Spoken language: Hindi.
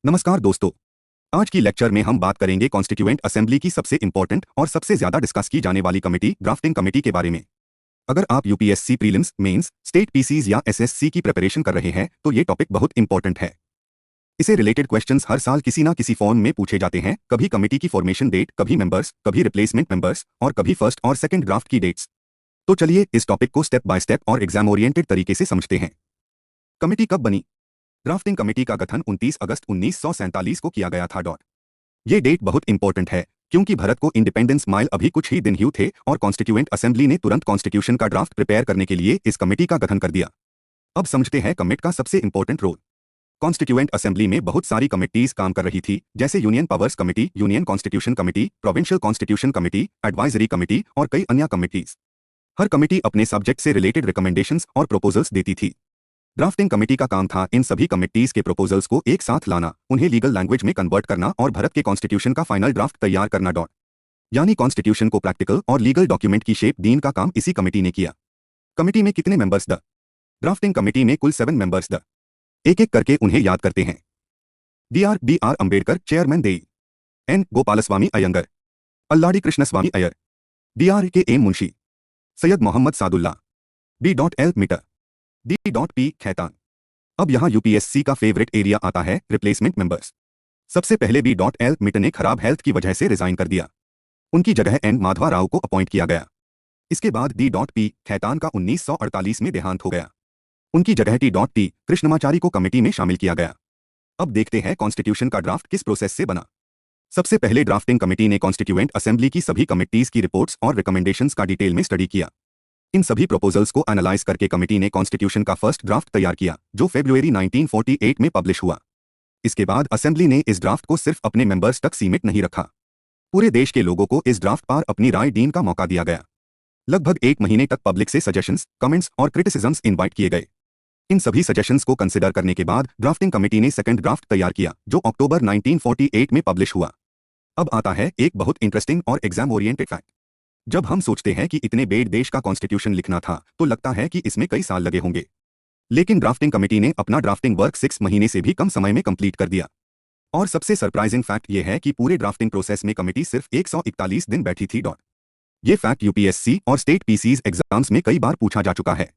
नमस्कार दोस्तों। आज की लेक्चर में हम बात करेंगे कॉन्स्टिट्यूएंट असेंबली की सबसे इंपॉर्टेंट और सबसे ज्यादा डिस्कस की जाने वाली कमेटी ड्राफ्टिंग कमेटी के बारे में। अगर आप UPSC prelims, mains, state PCS या एसएससी की प्रिपरेशन कर रहे हैं तो ये टॉपिक बहुत इंपॉर्टेंट है। इसे रिलेटेड क्वेश्चंस हर साल किसी ना किसी फॉर्म में पूछे जाते हैं, कभी कमेटी की फॉर्मेशन डेट, कभी मेंबर्स, कभी रिप्लेसमेंट मेंबर्स और कभी फर्स्ट और सेकंड ड्राफ्ट की डेट्स। तो चलिए इस टॉपिक को स्टेप बाय स्टेप और एग्जाम ओरिएंटेड तरीके से समझते हैं। कमेटी कब बनी? ड्राफ्टिंग कमेटी का गठन 29 अगस्त 1947 को किया गया था। ये डेट बहुत इंपॉर्टेंट है क्योंकि भारत को इंडिपेंडेंस माइल अभी कुछ ही दिन ही थे और कॉन्स्टिट्यूएंट असेंबली ने तुरंत कॉन्स्टिट्यूशन का ड्राफ्ट प्रिपेयर करने के लिए इस कमेटी का गठन कर दिया। अब समझते हैं कमेटी का सबसे इंपॉर्टेंट रोल। कॉन्स्टिट्यूएंट असेंबली में बहुत सारी कमेटीज काम कर रही थी, जैसे union powers committee, union constitution committee, provincial constitution committee, advisory committee और कई अन्य कमेटीज। हर कमेटी अपने सब्जेक्ट से रिलेटेड रिकमेंडेशंस और प्रपोजल्स देती थी। ड्राफ्टिंग कमेटी का काम था इन सभी कमेटीज के प्रपोजल्स को एक साथ लाना, उन्हें लीगल लैंग्वेज में कन्वर्ट करना और भारत के कॉन्स्टिट्यूशन का फाइनल ड्राफ्ट तैयार करना। यानी कॉन्स्टिट्यूशन को प्रैक्टिकल और लीगल डॉक्यूमेंट की शेप देने का काम इसी कमेटी ने किया। कमेटी में कितने मेंबर्स? ड्राफ्टिंग कमेटी में कुल 7 मेंबर्स। एक एक करके उन्हें याद करते हैं। बी आर अंबेडकर चेयरमैन, दे N Gopalaswami Ayyangar, Alladi Krishnaswami Iyer, D R K M. Munshi, Syed Mohammad Saadulla, B L. Mitter, D P. Khaitan. अब यहाँ यूपीएससी का फेवरेट एरिया आता है, रिप्लेसमेंट मेंबर्स। सबसे पहले बी.एल. मीटर ने खराब हेल्थ की वजह से रिजाइन कर दिया। उनकी जगह एन माधवा राव को अपॉइंट किया गया। इसके बाद डी.पी. खैतान का 1948 में देहांत हो गया। उनकी जगह टी. कृष्णमाचारी को कमेटी में शामिल किया गया। अब देखते हैं कॉन्स्टिट्यूशन का ड्राफ्ट किस प्रोसेस से बना। सबसे पहले ड्राफ्टिंग कमेटी ने कॉन्स्टिट्यूएंट असेंबली की सभी कमिटीज की रिपोर्ट्स और रिकमेंडेशंस का डिटेल में स्टडी किया। इन सभी प्रपोजल्स को एनालाइज करके कमेटी ने कॉन्स्टिट्यूशन का फर्स्ट ड्राफ्ट तैयार किया, जो फरवरी 1948 में पब्लिश हुआ। इसके बाद असेंबली ने इस ड्राफ्ट को सिर्फ अपने मेंबर्स तक सीमित नहीं रखा, पूरे देश के लोगों को इस ड्राफ्ट पर अपनी राय देने का मौका दिया गया। लगभग 1 महीने तक पब्लिक से सजेशंस, कमेंट्स और क्रिटिसिज्म्स इनवाइट किए गए। इन सभी सजेशंस को कंसिडर करने के बाद ड्राफ्टिंग कमेटी ने सेकंड ड्राफ्ट तैयार किया, जो अक्टूबर 1948 में पब्लिश हुआ। अब आता है एक बहुत इंटरेस्टिंग और एग्जाम ओरिएंटेड फैक्ट। जब हम सोचते हैं कि इतने बड़े देश का कॉन्स्टिट्यूशन लिखना था तो लगता है कि इसमें कई साल लगे होंगे, लेकिन ड्राफ्टिंग कमेटी ने अपना ड्राफ्टिंग वर्क 6 महीने से भी कम समय में कंप्लीट कर दिया। और सबसे सरप्राइजिंग फैक्ट यह है कि पूरे ड्राफ्टिंग प्रोसेस में कमेटी सिर्फ 141 दिन बैठी थी। ये फैक्ट यूपीएससी और स्टेट पीसीज एग्जाम्स में कई बार पूछा जा चुका है।